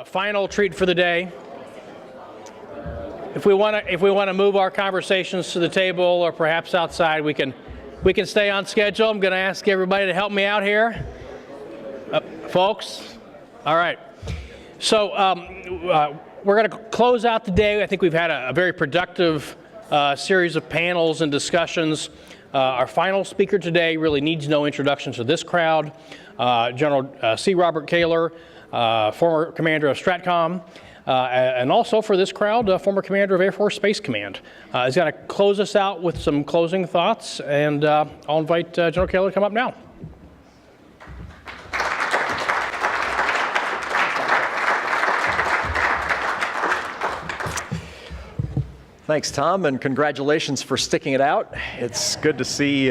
Final treat for the day. If we want to move our conversations to the table or perhaps outside, we can stay on schedule. I'm going to ask everybody to help me out here, folks. All right. So we're going to close out the day. I think we've had a very productive series of panels and discussions. Our final speaker today really needs no introduction to this crowd. General C. Robert Kaler, former commander of STRATCOM, and also for this crowd, former commander of Air Force Space Command. He's going to close us out with some closing thoughts, and I'll invite General Kaler to come up now. Thanks, Tom, and congratulations for sticking it out. It's good to see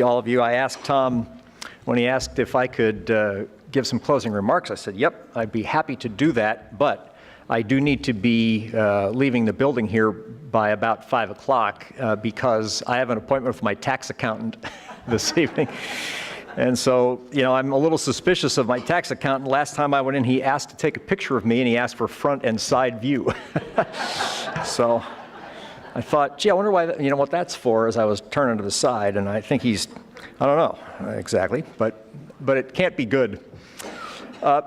all of you. I asked Tom when he asked if I could give some closing remarks. I said, yep, I'd be happy to do that, but I do need to be leaving the building here by about 5 o'clock because I have an appointment with my tax accountant this evening. And so, you know, I'm a little suspicious of my tax accountant. Last time I went in, he asked to take a picture of me, and he asked for front and side view. So I thought, gee, I wonder why, you know, what that's for, as I was turning to the side. And I think he's, I don't know exactly, but it can't be good.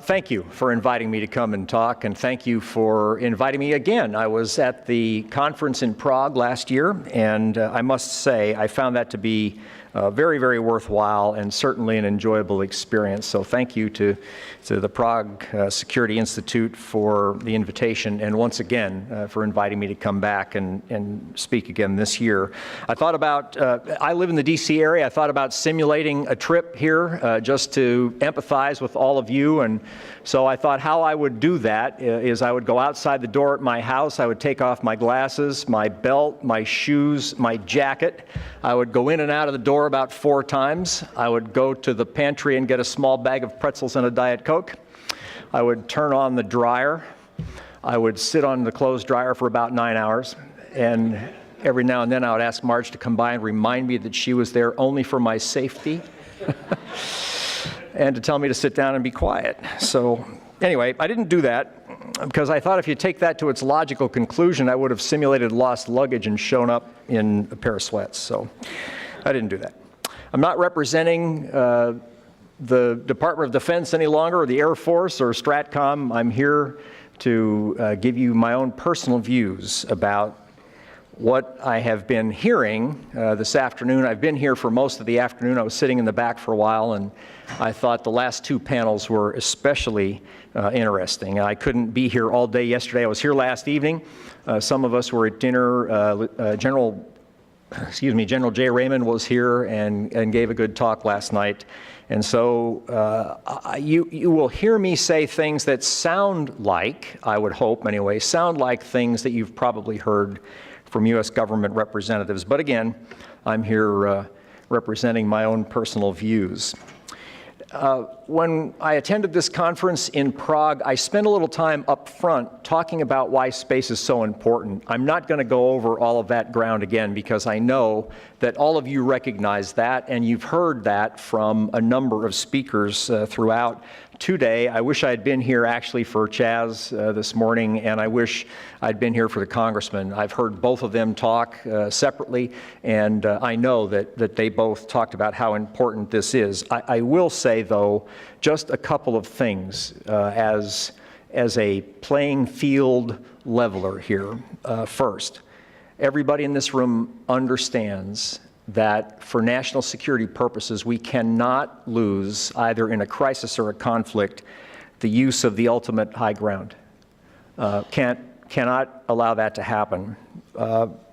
Thank you for inviting me to come and talk, and thank you for inviting me again. I was at the conference in Prague last year, and I must say I found that to be very, very worthwhile and certainly an enjoyable experience. So thank you to the Prague Security Institute for the invitation, and once again for inviting me to come back and speak again this year. I thought about, I live in the DC area, I thought about simulating a trip here just to empathize with all of you, and so I thought how I would do that is I would go outside the door at my house, I would take off my glasses, my belt, my shoes, my jacket. I would go in and out of the door about 4 times. I would go to the pantry and get a small bag of pretzels and a Diet Coke. I would turn on the dryer. I would sit on the clothes dryer for about 9 hours. And every now and then I would ask Marge to come by and remind me that she was there only for my safety and to tell me to sit down and be quiet. So anyway, I didn't do that because I thought if you take that to its logical conclusion, I would have simulated lost luggage and shown up in a pair of sweats. So I didn't do that. I'm not representing the Department of Defense any longer, or the Air Force, or STRATCOM. I'm here to give you my own personal views about what I have been hearing this afternoon. I've been here for most of the afternoon. I was sitting in the back for a while, and I thought the last 2 panels were especially interesting. I couldn't be here all day yesterday. I was here last evening. Some of us were at dinner. General J. Raymond was here and gave a good talk last night. And so you will hear me say things that sound like, I would hope anyway, sound like things that you've probably heard from U.S. government representatives. But again, I'm here representing my own personal views. When I attended this conference in Prague, I spent a little time up front talking about why space is so important. I'm not going to go over all of that ground again because I know that all of you recognize that, and you've heard that from a number of speakers throughout today. I wish I had been here actually for Chaz this morning, and I wish I'd been here for the congressman. I've heard both of them talk separately, and I know that they both talked about how important this is. I will say, though, just a couple of things as a playing field leveler here. First, everybody in this room understands that for national security purposes, we cannot lose, either in a crisis or a conflict, the use of the ultimate high ground. Cannot allow that to happen.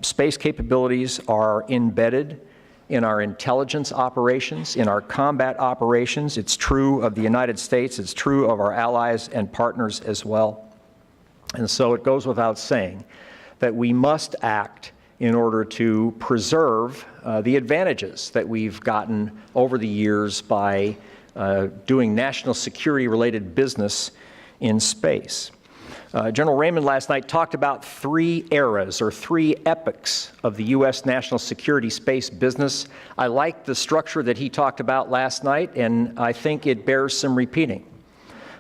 Space capabilities are embedded in our intelligence operations, in our combat operations. It's true of the United States. It's true of our allies and partners as well. And so it goes without saying that we must act in order to preserve the advantages that we've gotten over the years by doing national security-related business in space. General Raymond last night talked about 3 eras or 3 epochs of the U.S. national security space business. I like the structure that he talked about last night, and I think it bears some repeating.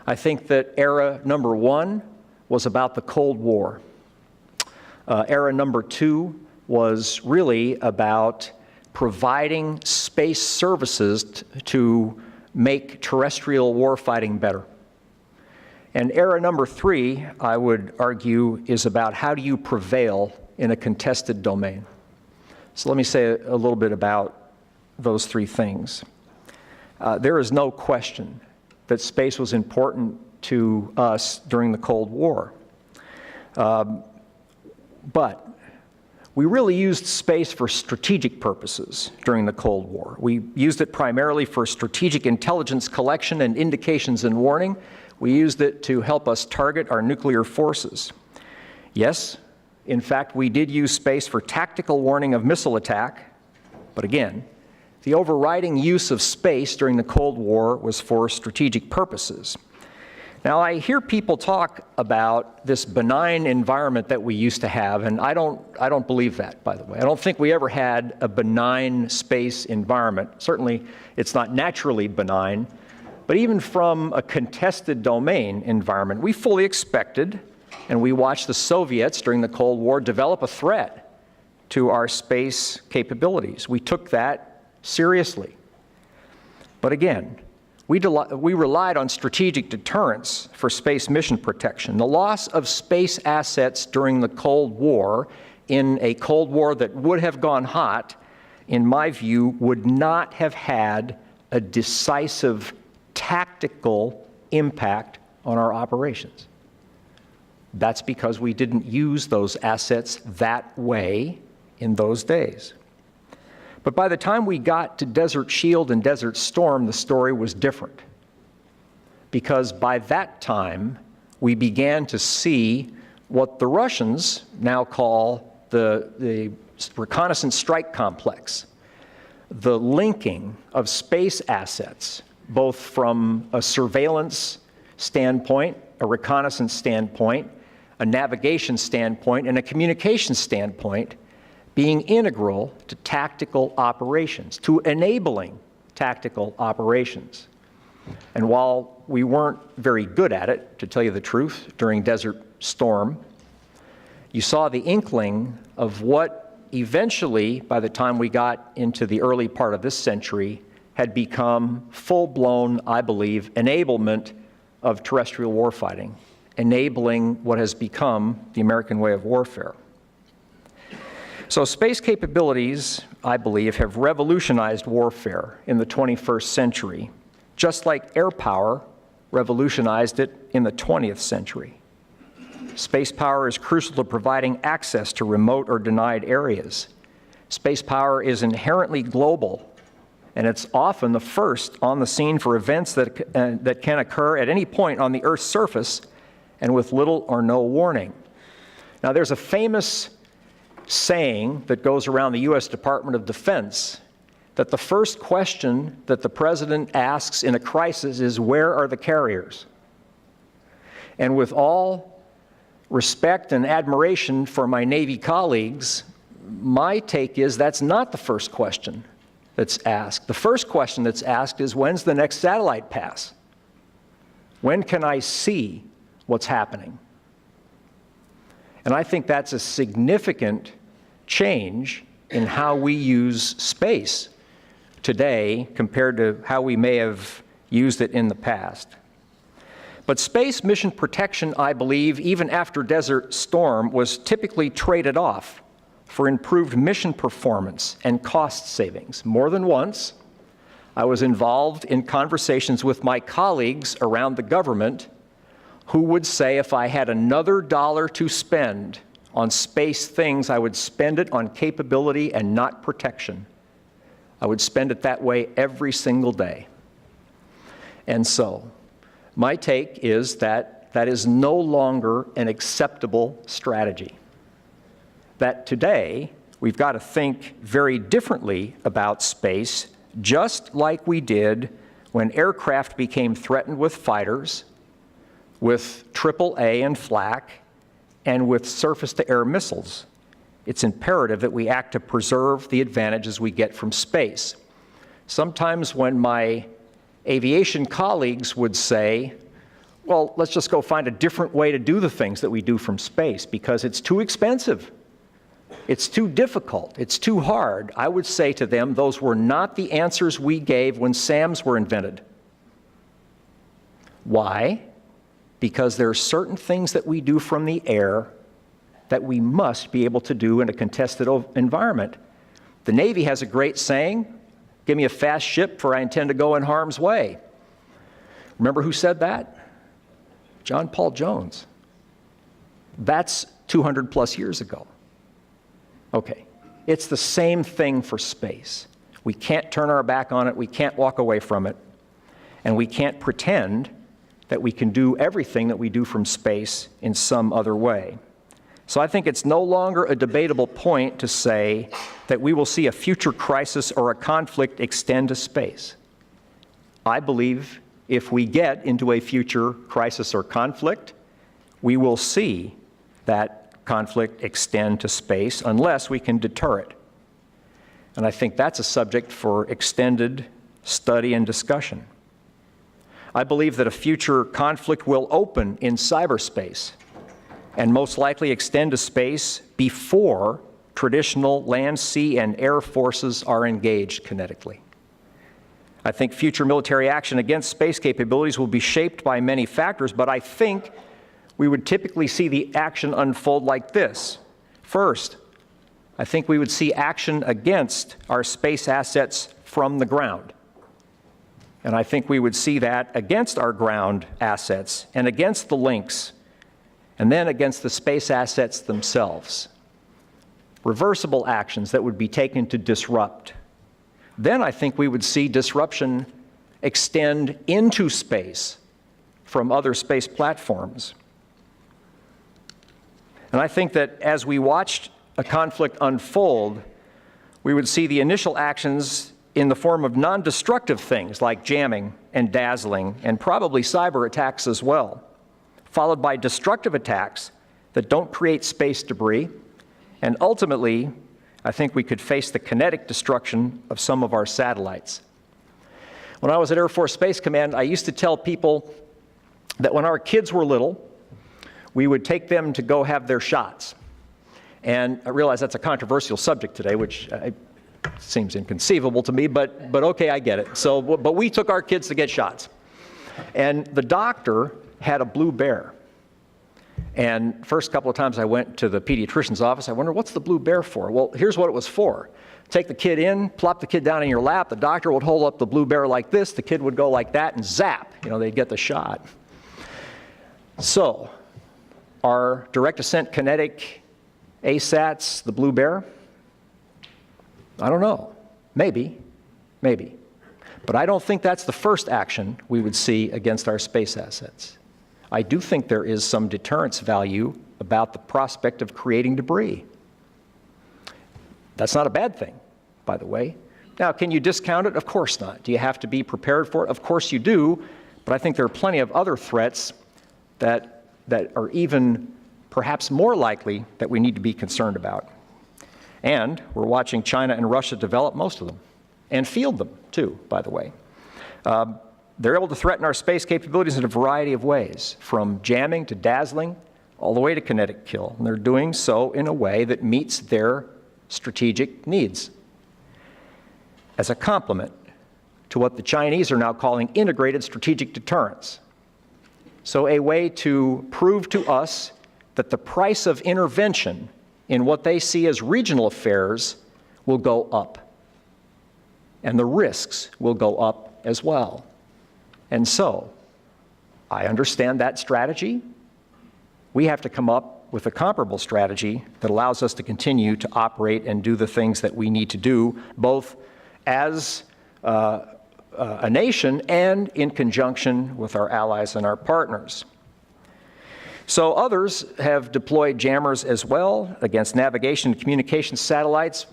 I think that era number 1 was about the Cold War. Era number 2 was really about providing space services to make terrestrial warfighting better. And era number 3, I would argue, is about how do you prevail in a contested domain. So let me say a little bit about those 3 things. There is no question that space was important to us during the Cold War. But we really used space for strategic purposes during the Cold War. We used it primarily for strategic intelligence collection and indications and warning. We used it to help us target our nuclear forces. Yes, in fact, we did use space for tactical warning of missile attack, but again, the overriding use of space during the Cold War was for strategic purposes. Now, I hear people talk about this benign environment that we used to have, and I don't believe that, by the way. I don't think we ever had a benign space environment. Certainly, it's not naturally benign, but even from a contested domain environment, we fully expected, and we watched the Soviets during the Cold War develop a threat to our space capabilities. We took that seriously. But again, we relied on strategic deterrence for space mission protection. The loss of space assets during the Cold War, in a Cold War that would have gone hot, in my view, would not have had a decisive tactical impact on our operations. That's because we didn't use those assets that way in those days. But by the time we got to Desert Shield and Desert Storm, the story was different. Because by that time, we began to see what the Russians now call the reconnaissance strike complex, the linking of space assets, both from a surveillance standpoint, a reconnaissance standpoint, a navigation standpoint, and a communication standpoint, being integral to tactical operations, to enabling tactical operations. And while we weren't very good at it, to tell you the truth, during Desert Storm, you saw the inkling of what eventually, by the time we got into the early part of this century, had become full-blown, I believe, enablement of terrestrial warfighting, enabling what has become the American way of warfare. So space capabilities, I believe, have revolutionized warfare in the 21st century, just like air power revolutionized it in the 20th century. Space power is crucial to providing access to remote or denied areas. Space power is inherently global, and it's often the first on the scene for events that can occur at any point on the Earth's surface and with little or no warning. Now, there's a famous saying that goes around the U.S. Department of Defense that the first question that the president asks in a crisis is, where are the carriers? And with all respect and admiration for my Navy colleagues, my take is that's not the first question that's asked. The first question that's asked is, when's the next satellite pass? When can I see what's happening? And I think that's a significant change in how we use space today compared to how we may have used it in the past. But space mission protection, I believe, even after Desert Storm, was typically traded off for improved mission performance and cost savings. More than once, I was involved in conversations with my colleagues around the government who would say if I had another dollar to spend on space things, I would spend it on capability and not protection. I would spend it that way every single day. And so, my take is that that is no longer an acceptable strategy. That today, we've got to think very differently about space, just like we did when aircraft became threatened with fighters, with AAA and flak, and with surface-to-air missiles. It's imperative that we act to preserve the advantages we get from space. Sometimes when my aviation colleagues would say, well, let's just go find a different way to do the things that we do from space because it's too expensive. It's too difficult. It's too hard. I would say to them, those were not the answers we gave when SAMs were invented. Why? Because there are certain things that we do from the air that we must be able to do in a contested environment. The Navy has a great saying, give me a fast ship for I intend to go in harm's way. Remember who said that? John Paul Jones. That's 200 plus years ago. Okay, it's the same thing for space. We can't turn our back on it, we can't walk away from it, and we can't pretend that we can do everything that we do from space in some other way. So I think it's no longer a debatable point to say that we will see a future crisis or a conflict extend to space. I believe if we get into a future crisis or conflict, we will see that conflict extend to space unless we can deter it. And I think that's a subject for extended study and discussion. I believe that a future conflict will open in cyberspace and most likely extend to space before traditional land, sea, and air forces are engaged kinetically. I think future military action against space capabilities will be shaped by many factors, but I think we would typically see the action unfold like this. First, I think we would see action against our space assets from the ground. And I think we would see that against our ground assets and against the links, and then against the space assets themselves. Reversible actions that would be taken to disrupt. Then I think we would see disruption extend into space from other space platforms. And I think that as we watched a conflict unfold, we would see the initial actions in the form of non-destructive things like jamming and dazzling and probably cyber attacks as well, followed by destructive attacks that don't create space debris. And ultimately, I think we could face the kinetic destruction of some of our satellites. When I was at Air Force Space Command, I used to tell people that when our kids were little, we would take them to go have their shots. And I realize that's a controversial subject today, which seems inconceivable to me, but okay, I get it. So, but we took our kids to get shots. And the doctor had a blue bear. And first couple of times I went to the pediatrician's office, I wondered, what's the blue bear for? Well, here's what it was for. Take the kid in, plop the kid down in your lap, the doctor would hold up the blue bear like this, the kid would go like that, and zap, they'd get the shot. So, are direct ascent kinetic ASATs the blue bear? I don't know. Maybe. But I don't think that's the first action we would see against our space assets. I do think there is some deterrence value about the prospect of creating debris. That's not a bad thing, by the way. Now, can you discount it? Of course not. Do you have to be prepared for it? Of course you do, but I think there are plenty of other threats that are even perhaps more likely that we need to be concerned about. And we're watching China and Russia develop most of them, and field them too, by the way. They're able to threaten our space capabilities in a variety of ways, from jamming to dazzling, all the way to kinetic kill. And they're doing so in a way that meets their strategic needs. As a complement to what the Chinese are now calling integrated strategic deterrence. So a way to prove to us that the price of intervention in what they see as regional affairs will go up. And the risks will go up as well. And so, I understand that strategy. We have to come up with a comparable strategy that allows us to continue to operate and do the things that we need to do, both as a nation and in conjunction with our allies and our partners. So others have deployed jammers as well against navigation and communication satellites.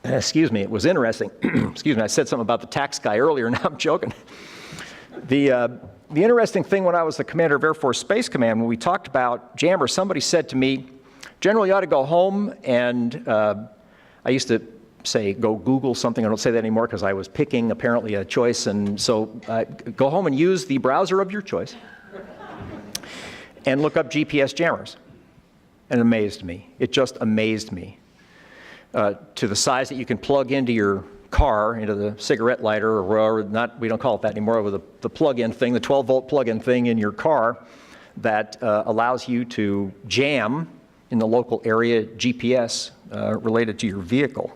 Excuse me, it was interesting. Excuse me, I said something about the tax guy earlier, now I'm joking. The interesting thing when I was the commander of Air Force Space Command, when we talked about jammers, somebody said to me, General, you ought to go home and, I used to say, go Google something. I don't say that anymore because I was picking apparently a choice, and so go home and use the browser of your choice. and look up GPS jammers. And it amazed me. It just amazed me. To the size that you can plug into your car, into the cigarette lighter, or whatever, we don't call it that anymore, with the plug-in thing, the 12-volt plug-in thing in your car that allows you to jam in the local area GPS related to your vehicle.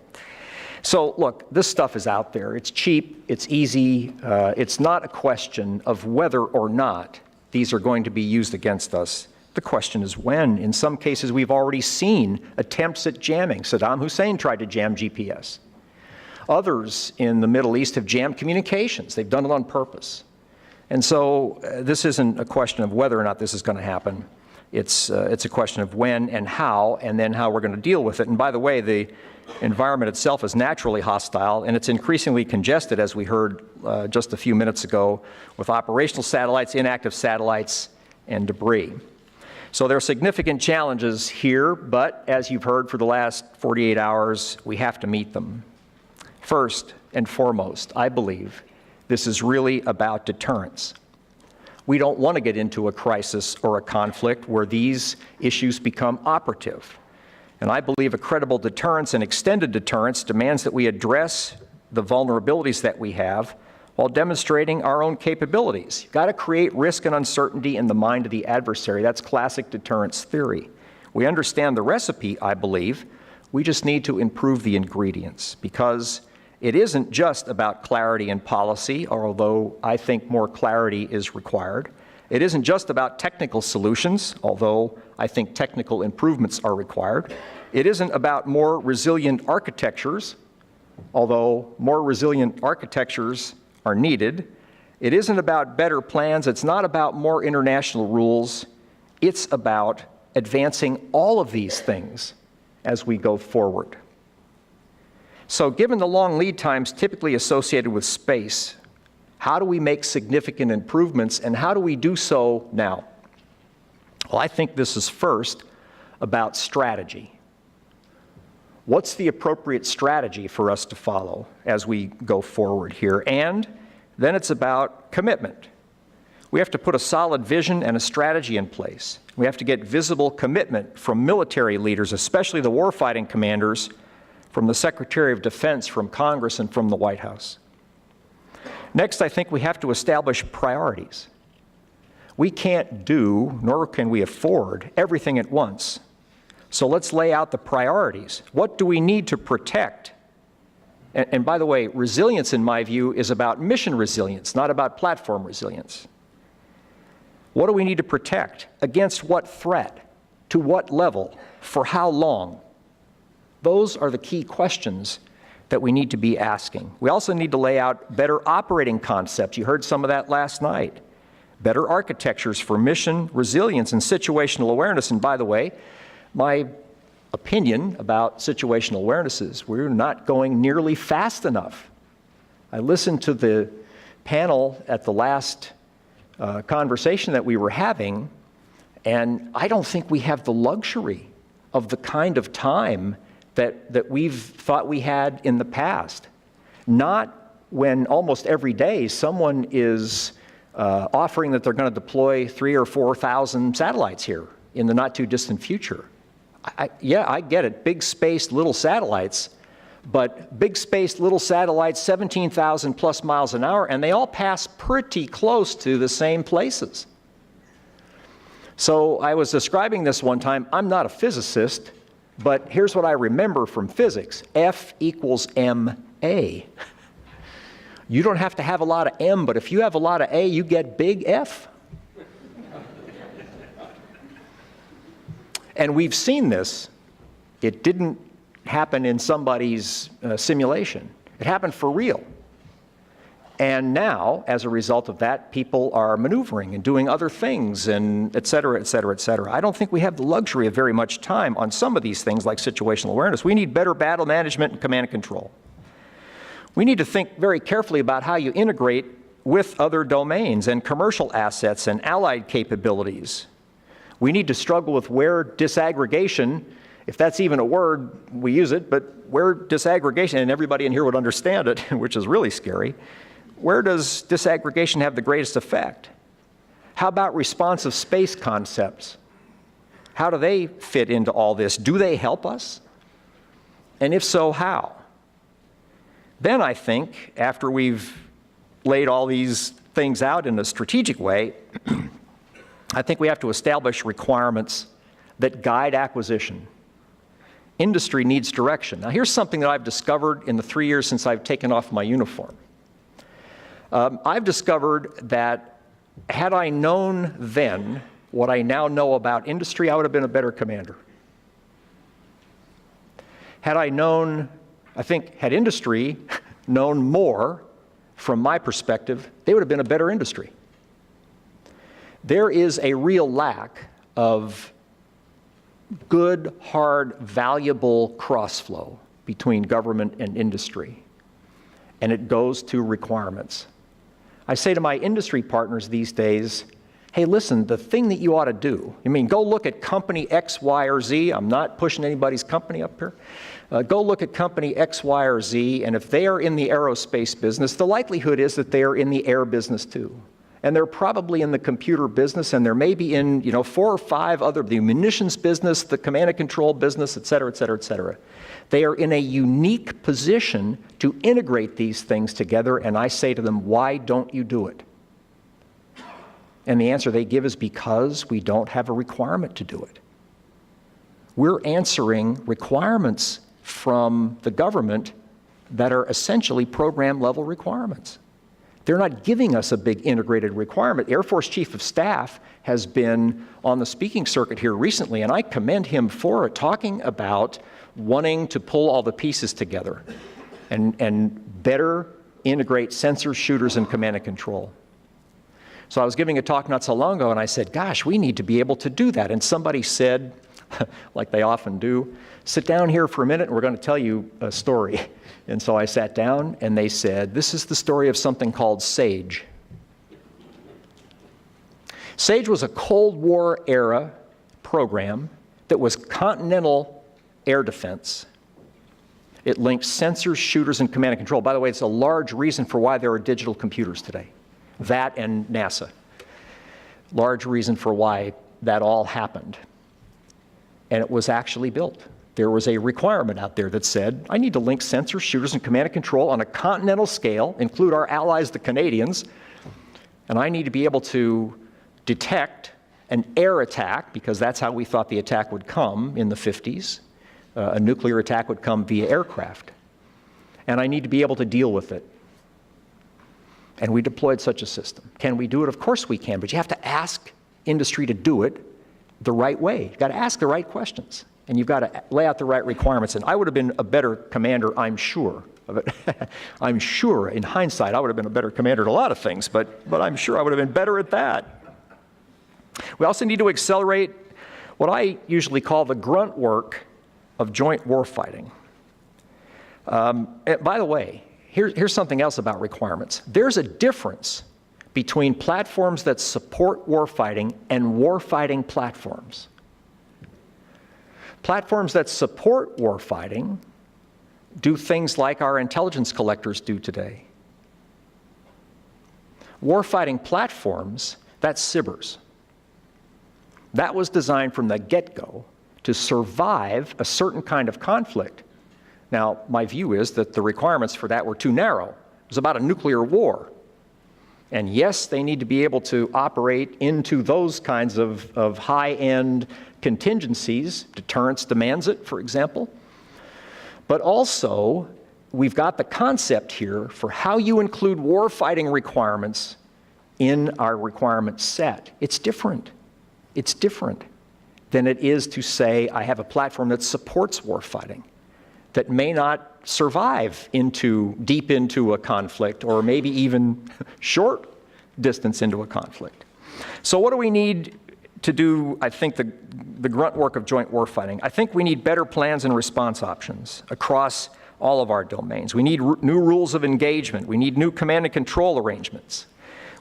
So look, this stuff is out there. It's cheap, it's easy. It's not a question of whether or not these are going to be used against us. The question is when. In some cases, we've already seen attempts at jamming. Saddam Hussein tried to jam GPS. Others in the Middle East have jammed communications. They've done it on purpose. And so this isn't a question of whether or not this is going to happen. It's a question of when and how, and then how we're going to deal with it. And by the way, the environment itself is naturally hostile, and it's increasingly congested, as we heard just a few minutes ago, with operational satellites, inactive satellites, and debris. So there are significant challenges here, but as you've heard for the last 48 hours, we have to meet them. First and foremost, I believe this is really about deterrence. We don't want to get into a crisis or a conflict where these issues become operative. And I believe a credible deterrence and extended deterrence demands that we address the vulnerabilities that we have while demonstrating our own capabilities. You've got to create risk and uncertainty in the mind of the adversary. That's classic deterrence theory. We understand the recipe, I believe. We just need to improve the ingredients, because it isn't just about clarity and policy, although I think more clarity is required. It isn't just about technical solutions, although I think technical improvements are required. It isn't about more resilient architectures, although more resilient architectures are needed. It isn't about better plans. It's not about more international rules. It's about advancing all of these things as we go forward. So given the long lead times typically associated with space, how do we make significant improvements, and how do we do so now? Well, I think this is first about strategy. What's the appropriate strategy for us to follow as we go forward here? And then it's about commitment. We have to put a solid vision and a strategy in place. We have to get visible commitment from military leaders, especially the warfighting commanders, from the Secretary of Defense, from Congress, and from the White House. Next, I think we have to establish priorities. We can't do, nor can we afford, everything at once. So let's lay out the priorities. What do we need to protect? And by the way, resilience, in my view, is about mission resilience, not about platform resilience. What do we need to protect? Against what threat? To what level? For how long? Those are the key questions that we need to be asking. We also need to lay out better operating concepts. You heard some of that last night. Better architectures for mission resilience and situational awareness. And by the way, my opinion about situational awareness is we're not going nearly fast enough. I listened to the panel at the last conversation that we were having, and I don't think we have the luxury of the kind of time that we've thought we had in the past. Not when almost every day someone is offering that they're going to deploy 3,000 or 4,000 satellites here in the not too distant future. Yeah, I get it, big space, little satellites, but big space, little satellites, 17,000 plus miles an hour, and they all pass pretty close to the same places. So I was describing this one time. I'm not a physicist, but here's what I remember from physics. F equals ma. You don't have to have a lot of m, but if you have a lot of a, you get big F. And we've seen this. It didn't happen in somebody's simulation. It happened for real. And now, as a result of that, people are maneuvering and doing other things, and et cetera, et cetera, et cetera. I don't think we have the luxury of very much time on some of these things like situational awareness. We need better battle management and command and control. We need to think very carefully about how you integrate with other domains and commercial assets and allied capabilities. We need to struggle with where disaggregation, if that's even a word, we use it, but where disaggregation, and everybody in here would understand it, which is really scary, where does disaggregation have the greatest effect? How about responsive space concepts? How do they fit into all this? Do they help us? And if so, how? Then I think, after we've laid all these things out in a strategic way, I think we have to establish requirements that guide acquisition. Industry needs direction. Now, here's something that I've discovered in the 3 years since I've taken off my uniform. I've discovered that had I known then what I now know about industry, I would have been a better commander. Had I known, I think, had industry known more, from my perspective, they would have been a better industry. There is a real lack of good, hard, valuable crossflow between government and industry, and it goes to requirements. I say to my industry partners these days, hey, listen, the thing that you ought to do, go look at company X, Y, or Z. I'm not pushing anybody's company up here. Go look at company X, Y, or Z, and if they are in the aerospace business, the likelihood is that they are in the air business too. And they're probably in the computer business, and they're maybe in 4 or 5 other, the munitions business, the command and control business, et cetera, et cetera, et cetera. They are in a unique position to integrate these things together, and I say to them, why don't you do it? And the answer they give is because we don't have a requirement to do it. We're answering requirements from the government that are essentially program-level requirements. They're not giving us a big integrated requirement. The Air Force Chief of Staff has been on the speaking circuit here recently, and I commend him for it, talking about wanting to pull all the pieces together and better integrate sensors, shooters, and command and control. So I was giving a talk not so long ago, and I said, gosh, we need to be able to do that. And somebody said, like they often do, sit down here for a minute, and we're going to tell you a story. And so I sat down, and they said, this is the story of something called SAGE. SAGE was a Cold War era program that was continental air defense. It linked sensors, shooters, and command and control. By the way, it's a large reason for why there are digital computers today. That and NASA. Large reason for why that all happened. And it was actually built. There was a requirement out there that said, I need to link sensors, shooters, and command and control on a continental scale, include our allies, the Canadians, and I need to be able to detect an air attack, because that's how we thought the attack would come in the 50s. A nuclear attack would come via aircraft. And I need to be able to deal with it. And we deployed such a system. Can we do it? Of course we can, but you have to ask industry to do it the right way. You've got to ask the right questions, and you've got to lay out the right requirements. And I would have been a better commander, I'm sure of it. I'm sure, in hindsight, I would have been a better commander at a lot of things, but I'm sure I would have been better at that. We also need to accelerate what I usually call the grunt work of joint warfighting. By the way, here's something else about requirements. There's a difference between platforms that support warfighting and warfighting platforms. Platforms that support warfighting do things like our intelligence collectors do today. Warfighting platforms, that's SBIRS. That was designed from the get-go to survive a certain kind of conflict. Now, my view is that the requirements for that were too narrow. It was about a nuclear war. And yes, they need to be able to operate into those kinds of high-end contingencies. Deterrence demands it, for example. But also, we've got the concept here for how you include warfighting requirements in our requirement set. It's different. It's different than it is to say, I have a platform that supports warfighting, that may not survive deep into a conflict, or maybe even short distance into a conflict. So what do we need to do, I think, the grunt work of joint warfighting? I think we need better plans and response options across all of our domains. We need new rules of engagement. We need new command and control arrangements.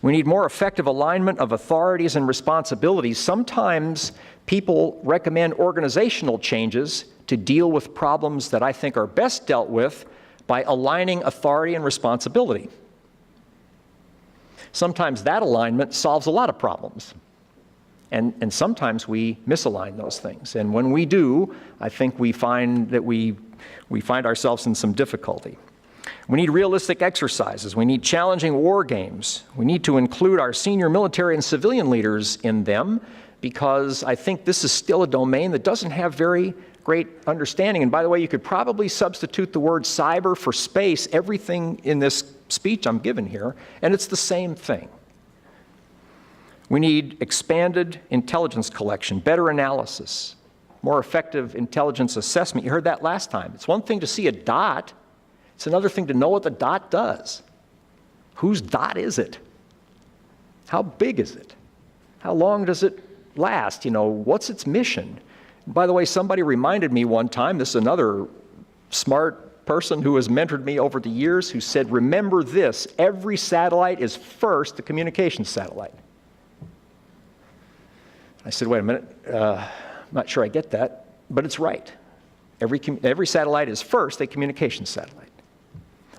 We need more effective alignment of authorities and responsibilities. Sometimes people recommend organizational changes to deal with problems that I think are best dealt with by aligning authority and responsibility. Sometimes that alignment solves a lot of problems. And sometimes we misalign those things. And when we do, I think we find that we find ourselves in some difficulty. We need realistic exercises. We need challenging war games. We need to include our senior military and civilian leaders in them, because I think this is still a domain that doesn't have very great understanding. And by the way, you could probably substitute the word cyber for space, everything in this speech I'm giving here, and it's the same thing. We need expanded intelligence collection, better analysis, more effective intelligence assessment. You heard that last time. It's one thing to see a dot. It's another thing to know what the dot does. Whose dot is it? How big is it? How long does it last? You know, what's its mission? By the way, somebody reminded me one time, this is another smart person who has mentored me over the years, who said, remember this, every satellite is first a communications satellite. I said, wait a minute, I'm not sure I get that, but it's right. Every satellite is first a communications satellite.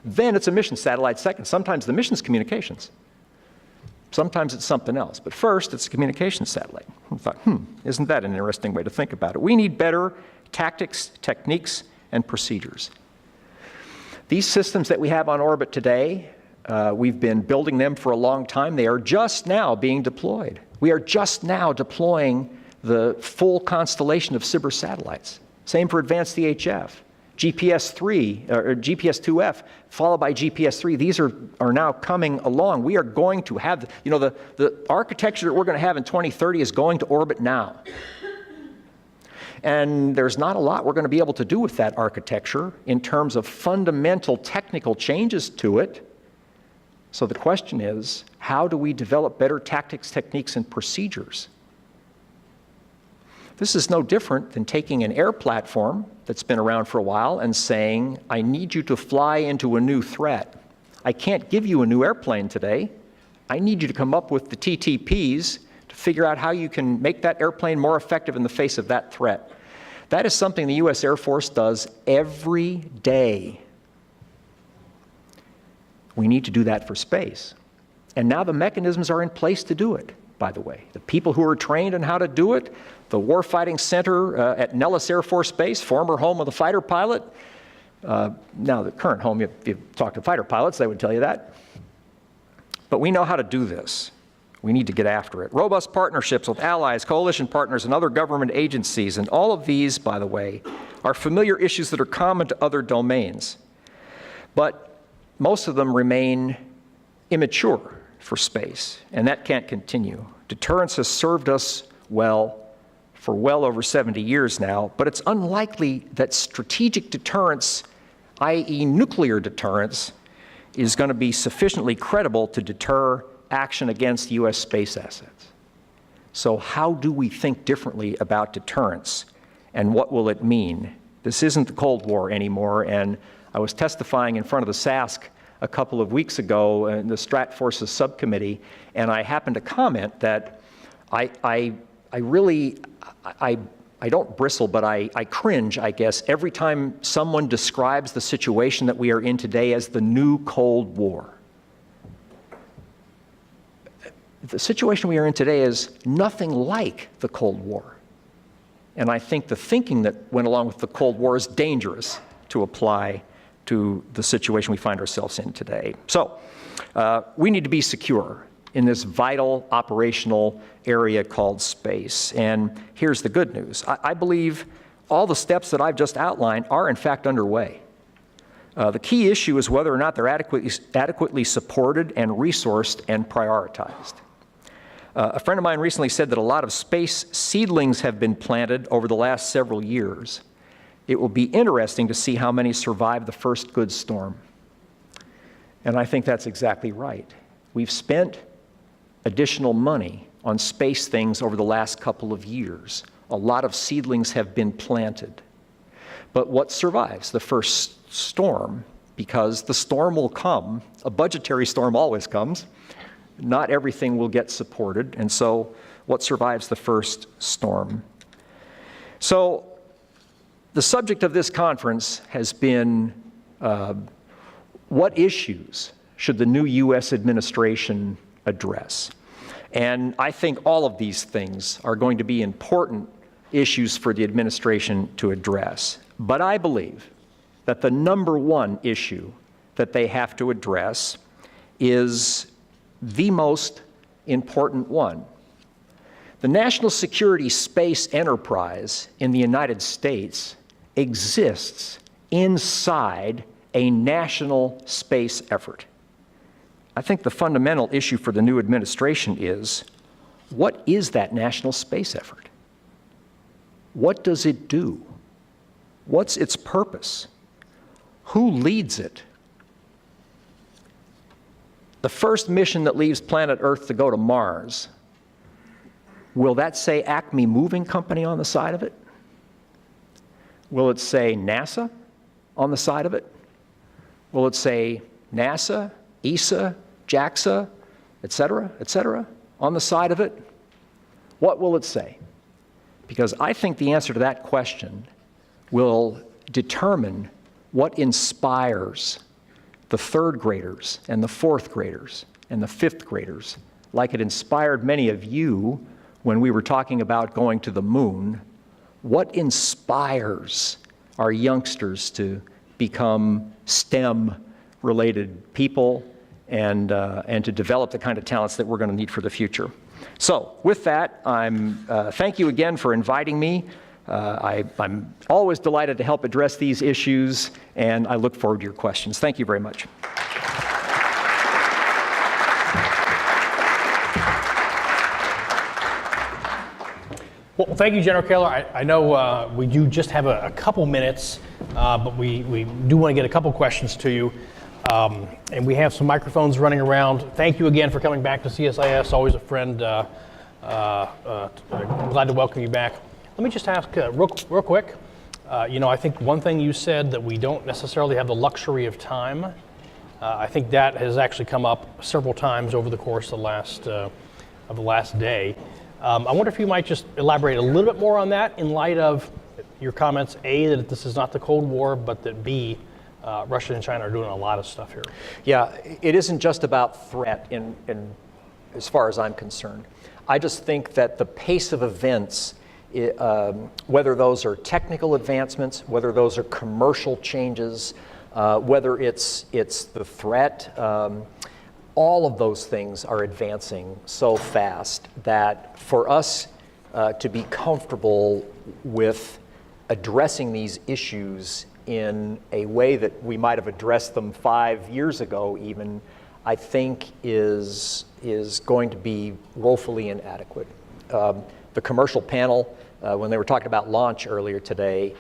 Then it's a mission satellite second. Sometimes the mission's communications. Sometimes it's something else. But first, it's a communications satellite. I thought, isn't that an interesting way to think about it? We need better tactics, techniques, and procedures. These systems that we have on orbit today, we've been building them for a long time. They are just now being deployed. We are just now deploying the full constellation of cyber satellites. Same for advanced EHF. GPS-3, or GPS-2F, followed by GPS-3. These are now coming along. We are going to have, you know, the architecture that we're going to have in 2030 is going to orbit now. And there's not a lot we're going to be able to do with that architecture in terms of fundamental technical changes to it. So the question is, how do we develop better tactics, techniques, and procedures? This is no different than taking an air platform that's been around for a while and saying, I need you to fly into a new threat. I can't give you a new airplane today. I need you to come up with the TTPs to figure out how you can make that airplane more effective in the face of that threat. That is something the U.S. Air Force does every day. We need to do that for space. And now the mechanisms are in place to do it, by the way. The people who are trained on how to do it, the Warfighting Center at Nellis Air Force Base, former home of the fighter pilot. Now the current home, if you talk to fighter pilots, they would tell you that. But we know how to do this. We need to get after it. Robust partnerships with allies, coalition partners, and other government agencies. And all of these, by the way, are familiar issues that are common to other domains. But most of them remain immature for space, and that can't continue. Deterrence has served us well for well over 70 years now, but it's unlikely that strategic deterrence, i.e. nuclear deterrence, is going to be sufficiently credible to deter action against U.S. space assets. So how do we think differently about deterrence, and what will it mean? This isn't the Cold War anymore, and I was testifying in front of the SASC a couple of weeks ago in the Strat Forces Subcommittee, and I happened to comment that I don't bristle, but I cringe, I guess, every time someone describes the situation that we are in today as the new Cold War. The situation we are in today is nothing like the Cold War. And I think the thinking that went along with the Cold War is dangerous to apply to the situation we find ourselves in today. So we need to be secure in this vital operational area called space. And here's the good news. I believe all the steps that I've just outlined are in fact underway. The key issue is whether or not they're adequately supported and resourced and prioritized. A friend of mine recently said that a lot of space seedlings have been planted over the last several years. It will be interesting to see how many survive the first good storm. And I think that's exactly right. We've spent additional money on space things over the last couple of years. A lot of seedlings have been planted. But what survives the first storm? Because the storm will come, a budgetary storm always comes. Not everything will get supported, and so what survives the first storm? So the subject of this conference has been what issues should the new U.S. administration address. And I think all of these things are going to be important issues for the administration to address. But I believe that the number one issue that they have to address is the most important one. The national security space enterprise in the United States exists inside a national space effort. I think the fundamental issue for the new administration is, what is that national space effort? What does it do? What's its purpose? Who leads it? The first mission that leaves planet Earth to go to Mars, will that say Acme Moving Company on the side of it? Will it say NASA on the side of it? Will it say NASA, ESA, JAXA, et cetera, on the side of it? What will it say? Because I think the answer to that question will determine what inspires the third graders and the fourth graders and the fifth graders, like it inspired many of you when we were talking about going to the moon. What inspires our youngsters to become STEM-related people and to develop the kind of talents that we're going to need for the future? So with that, thank you again for inviting me. I'm always delighted to help address these issues, and I look forward to your questions. Thank you very much. Well, thank you, General Kaler. I know we do just have a couple minutes, but we do want to get a couple questions to you. And we have some microphones running around. Thank you again for coming back to CSIS. Always a friend. Glad to welcome you back. Let me just ask real quick. I think one thing you said, that we don't necessarily have the luxury of time. I think that has actually come up several times over the course of the last day. I wonder if you might just elaborate a little bit more on that in light of your comments, A, that this is not the Cold War, but that B, Russia and China are doing a lot of stuff here. Yeah, it isn't just about threat in as far as I'm concerned. I just think that the pace of events, whether those are technical advancements, whether those are commercial changes, whether it's the threat, all of those things are advancing so fast that for us to be comfortable with addressing these issues in a way that we might have addressed them 5 years ago even, I think is going to be woefully inadequate. The commercial panel, when they were talking about launch earlier today,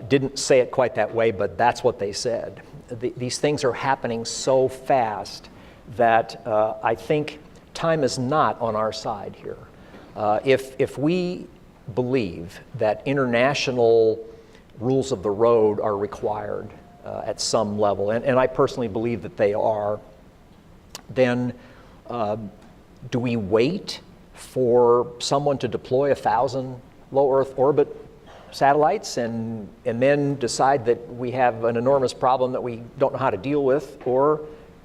didn't say it quite that way, but that's what they said. These things are happening so fast that I think time is not on our side here. If we believe that international rules of the road are required at some level, and I personally believe that they are, then do we wait for someone to deploy 1,000 low Earth orbit satellites and then decide that we have an enormous problem that we don't know how to deal with, or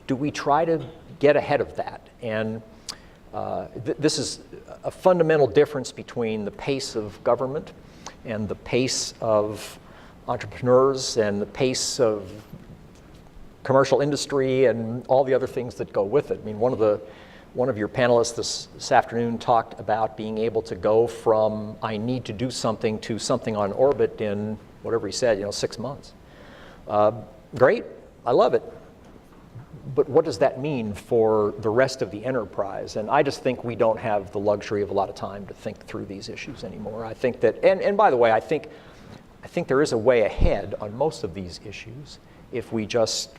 do we try to get ahead of that? And this is a fundamental difference between the pace of government and the pace of entrepreneurs and the pace of commercial industry and all the other things that go with it. I mean, one of your panelists this afternoon talked about being able to go from I need to do something to something on orbit in whatever he said, 6 months. Great, I love it. But what does that mean for the rest of the enterprise? And I just think we don't have the luxury of a lot of time to think through these issues anymore. I think that, and by the way, I think there is a way ahead on most of these issues if we just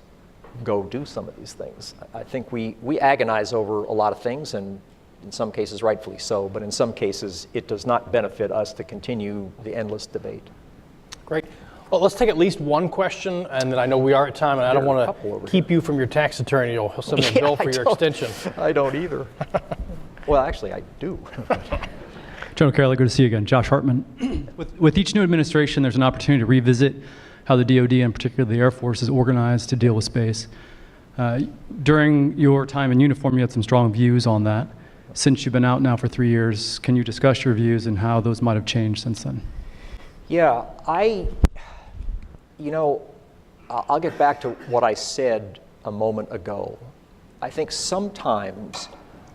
go do some of these things. I think we agonize over a lot of things, and in some cases rightfully so, but in some cases it does not benefit us to continue the endless debate. Great. Well, let's take at least one question, and then I know we are at time, and I don't want to keep you from your tax attorney. He'll send me a bill for your extension. I don't either. Well, actually, I do. General Kaler, good to see you again. Josh Hartman. With each new administration, there's an opportunity to revisit how the DoD, and particularly the Air Force, is organized to deal with space. During your time in uniform, you had some strong views on that. Since you've been out now for 3 years, can you discuss your views and how those might have changed since then? Yeah, I'll get back to what I said a moment ago. I think sometimes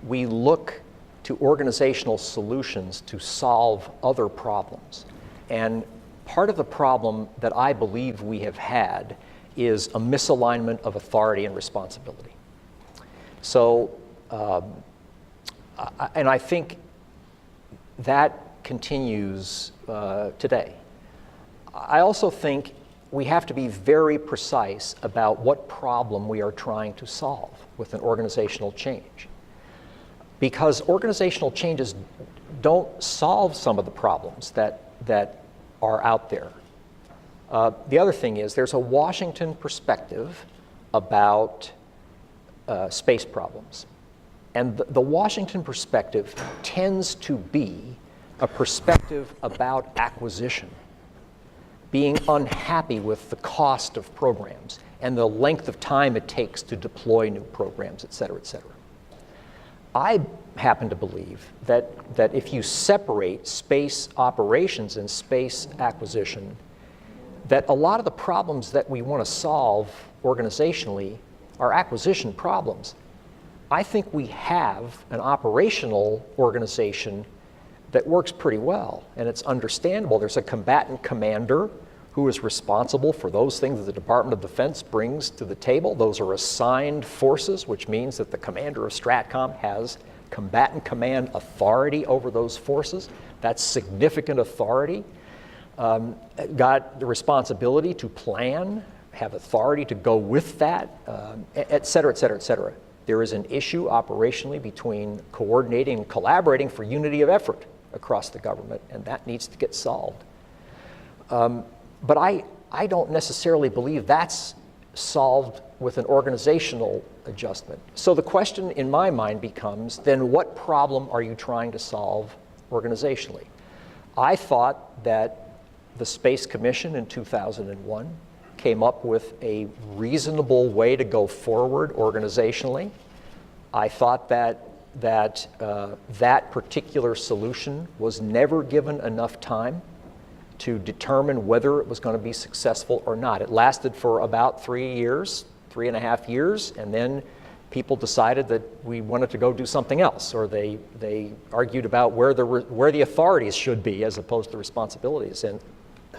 we look to organizational solutions to solve other problems. And part of the problem that I believe we have had is a misalignment of authority and responsibility. So, and I think that continues today. I also think we have to be very precise about what problem we are trying to solve with an organizational change. Because organizational changes don't solve some of the problems that are out there. The other thing is there's a Washington perspective about space problems. And the Washington perspective tends to be a perspective about acquisition, being unhappy with the cost of programs and the length of time it takes to deploy new programs, et cetera, et cetera. I happen to believe that if you separate space operations and space acquisition, that a lot of the problems that we want to solve organizationally are acquisition problems. I think we have an operational organization that works pretty well, and it's understandable. There's a combatant commander who is responsible for those things that the Department of Defense brings to the table. Those are assigned forces, which means that the commander of STRATCOM has combatant command authority over those forces. That's significant authority. Got the responsibility to plan, have authority to go with that, et cetera, et cetera, et cetera. There is an issue operationally between coordinating and collaborating for unity of effort across the government, and that needs to get solved. But I don't necessarily believe that's solved with an organizational adjustment. So the question in my mind becomes, then what problem are you trying to solve organizationally? I thought that the Space Commission in 2001 came up with a reasonable way to go forward organizationally. I thought that particular solution was never given enough time to determine whether it was going to be successful or not. It lasted for about 3 years, 3.5 years, and then people decided that we wanted to go do something else, or they argued about where the authorities should be as opposed to responsibilities. And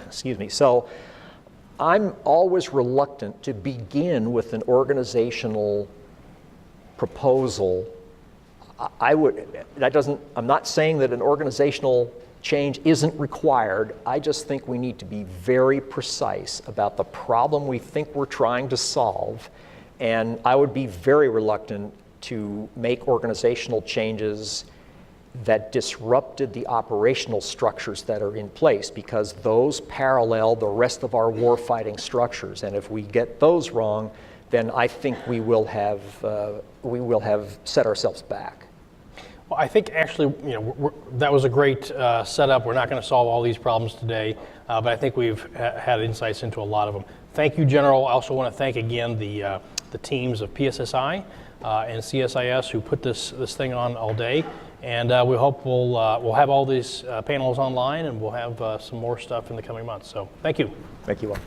excuse me. So I'm always reluctant to begin with an organizational proposal. I'm not saying that an organizational change isn't required. I just think we need to be very precise about the problem we think we're trying to solve. And I would be very reluctant to make organizational changes that disrupted the operational structures that are in place, because those parallel the rest of our warfighting structures. And if we get those wrong, then I think we will have set ourselves back. Well, I think actually, that was a great setup. We're not going to solve all these problems today, but I think we've had insights into a lot of them. Thank you, General. I also want to thank again the teams of PSSI and CSIS who put this thing on all day. And we hope we'll have all these panels online, and we'll have some more stuff in the coming months. So thank you. Thank you all.